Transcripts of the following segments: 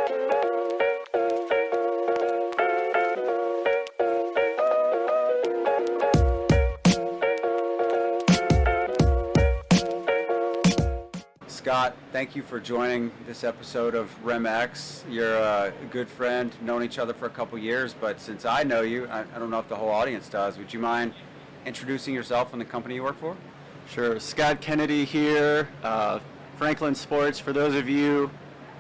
Scott, thank you for joining this episode of RemX. You're a good friend, known each other for a couple years, but since I know you, I don't know if the whole audience does. Would you mind introducing yourself and the company you work for? Sure. Scott Kennedy here, Franklin Sports. For those of you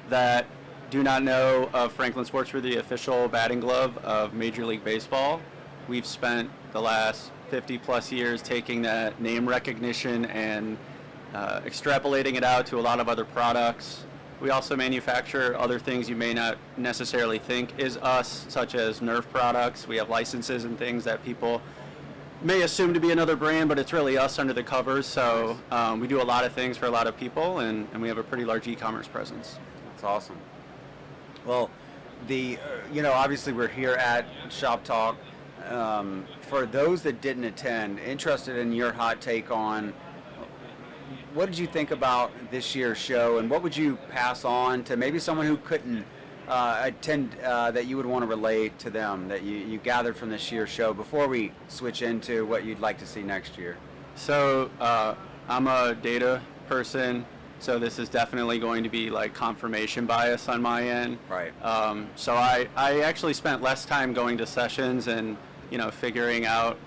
that do not know of Franklin Sports, we're the official batting glove of Major League Baseball. We've spent the last 50 plus years taking that name recognition and extrapolating it out to a lot of other products. We also manufacture other things you may not necessarily think is us, such as Nerf products. We have licenses and things that people may assume to be another brand, but it's really us under the covers. So we do a lot of things for a lot of people, and we have a pretty large e-commerce presence. That's awesome. Well, obviously we're here at Shoptalk. For those that didn't attend, interested in your hot take on what did you think about this year's show, and what would you pass on to maybe someone who couldn't attend that you would want to relate to them, that you gathered from this year's show before we switch into what you'd like to see next year? So I'm a data person, so this is definitely going to be like confirmation bias on my end. Right. So I actually spent less time going to sessions and figuring out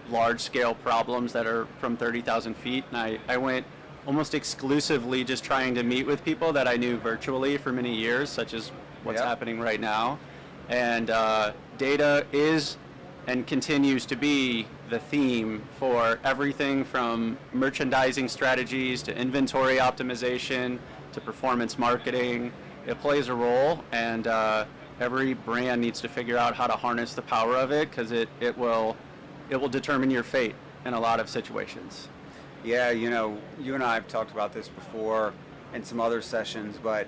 large-scale problems that are from 30,000 feet, and I went almost exclusively just trying to meet with people that I knew virtually for many years, such as what's happening right now. And data is and continues to be the theme for everything from merchandising strategies to inventory optimization to performance marketing. It plays a role, and every brand needs to figure out how to harness the power of it, because it will determine your fate in a lot of situations. Yeah, you and I have talked about this before in some other sessions, but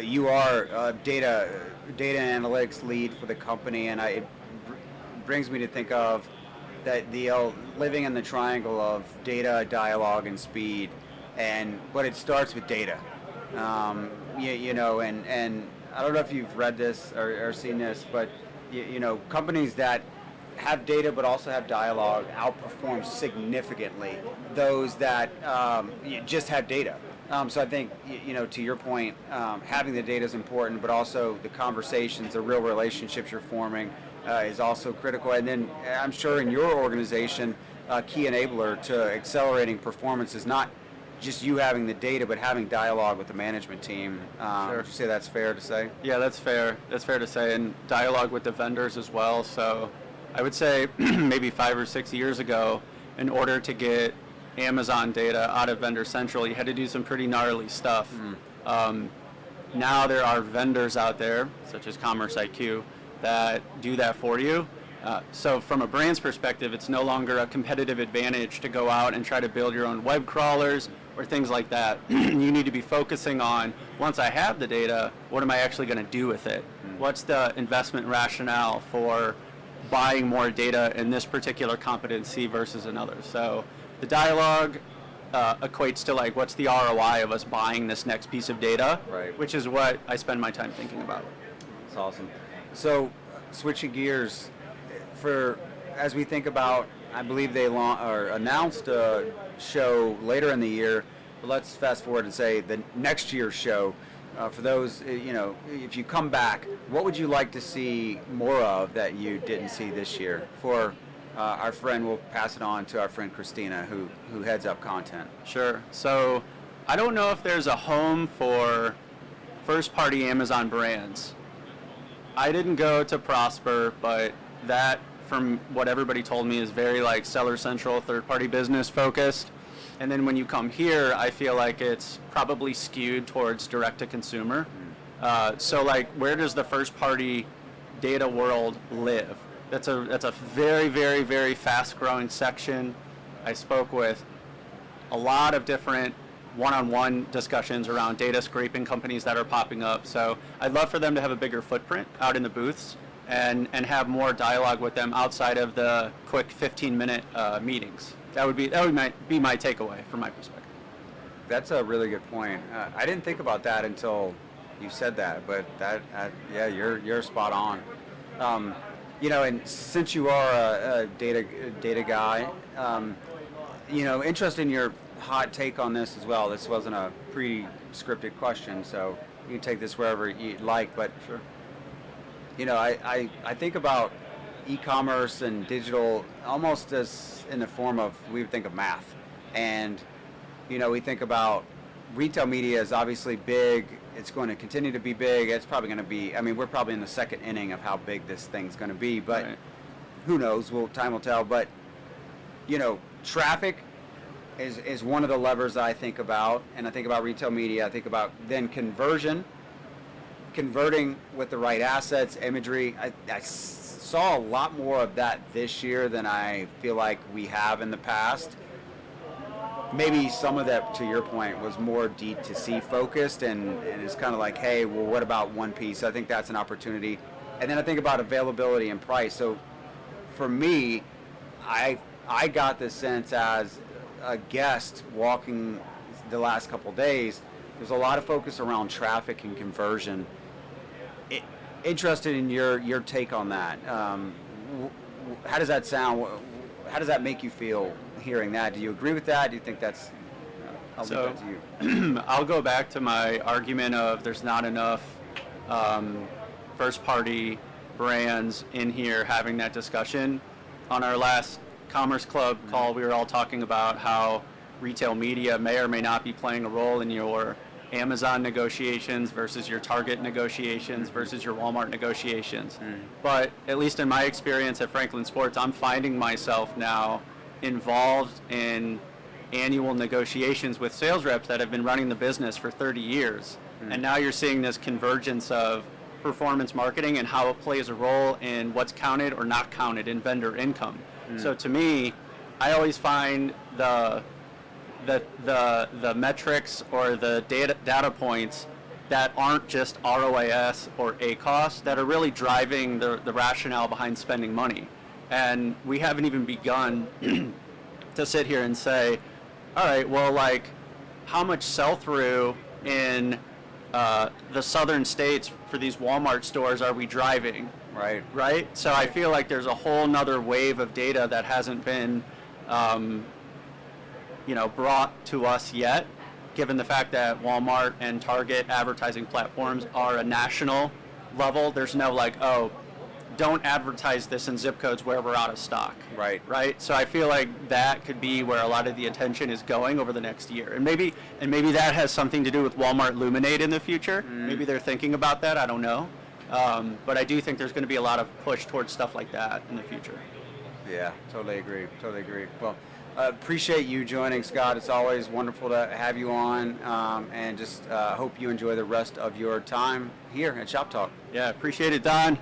you are a data analytics lead for the company, and it brings me to think of that living in the triangle of data, dialogue, and speed, but it starts with data. And I don't know if you've read this or seen this, but companies that have data but also have dialogue outperform significantly those that just have data. So I think, to your point, having the data is important, but also the conversations, the real relationships you're forming is also critical. And then I'm sure in your organization, a key enabler to accelerating performance is not just you having the data, but having dialogue with the management team. Sure. Would you say that's fair to say? Yeah, that's fair. That's fair to say, and dialogue with the vendors as well. So I would say maybe 5 or 6 years ago, in order to get Amazon data out of Vendor Central, you had to do some pretty gnarly stuff. Now there are vendors out there, such as Commerce IQ, that do that for you. So from a brand's perspective, it's no longer a competitive advantage to go out and try to build your own web crawlers or things like that. You need to be focusing on, once I have the data, what am I actually going to do with it? What's the investment rationale for buying more data in this particular competency versus another? So the dialogue equates to like, what's the ROI of us buying this next piece of data, right, which is what I spend my time thinking about. That's awesome. So switching gears, as we think about, I believe they announced a show later in the year, but let's fast forward and say the next year's show. For those, if you come back, what would you like to see more of that you didn't see this year? For our friend, we'll pass it on to our friend Christina, who heads up content. Sure. So I don't know if there's a home for first-party Amazon brands. I didn't go to Prosper, but that, from what everybody told me, is very like Seller Central, third-party business focused. And then when you come here, I feel like it's probably skewed towards direct-to-consumer. So like, where does the first-party data world live? That's a very, very, very fast-growing section. I spoke with a lot of different one-on-one discussions around data scraping companies that are popping up. So I'd love for them to have a bigger footprint out in the booths and have more dialogue with them outside of the quick 15-minute meetings. That would be my takeaway from my perspective. That's a really good point. I didn't think about that until you said that, but yeah, you're spot on. And since you are a data guy, interested in your hot take on this as well. This wasn't a pre-scripted question, so you can take this wherever you'd like. But Sure. I think about e-commerce and digital almost as in the form of, we would think of math, and we think about retail media is obviously big. It's going to continue to be big. It's probably going to be, we're probably in the second inning of how big this thing's going to be, but Right. who knows? Time will tell. But traffic is one of the levers that I think about, and I think about retail media. I think about then converting with the right assets, imagery. I saw a lot more of that this year than I feel like we have in the past. Maybe some of that, to your point, was more D2C focused, and it's kind of like, hey, well, what about one piece? I think that's an opportunity. And then I think about availability and price. So for me, I got this sense as a guest walking the last couple days, there's a lot of focus around traffic and conversion. Interested in your take on that. How does that sound? How does that make you feel hearing that? Do you agree with that? Do you think that's... I'll leave that to you. I'll go back to my argument of there's not enough first-party brands in here having that discussion. On our last Commerce Club call, we were all talking about how retail media may or may not be playing a role in your Amazon negotiations versus your Target negotiations versus your Walmart negotiations. But at least in my experience at Franklin Sports, I'm finding myself now involved in annual negotiations with sales reps that have been running the business for 30 years. And now you're seeing this convergence of performance marketing and how it plays a role in what's counted or not counted in vendor income. So to me, I always find the metrics or the data points that aren't just ROAS or ACOS that are really driving the rationale behind spending money. And we haven't even begun to sit here and say, all right, well, like, how much sell-through in the southern states for these Walmart stores are we driving? Right? So I feel like there's a whole nother wave of data that hasn't been brought to us yet, given the fact that Walmart and Target advertising platforms are a national level. There's no like, oh, don't advertise this in zip codes where we're out of stock. Right? So I feel like that could be where a lot of the attention is going over the next year. And maybe that has something to do with Walmart Luminate in the future. Maybe they're thinking about that, I don't know. But I do think there's going to be a lot of push towards stuff like that in the future. Yeah, totally agree. Well, appreciate you joining, Scott. It's always wonderful to have you on, and just hope you enjoy the rest of your time here at Shoptalk. Yeah, appreciate it, Don.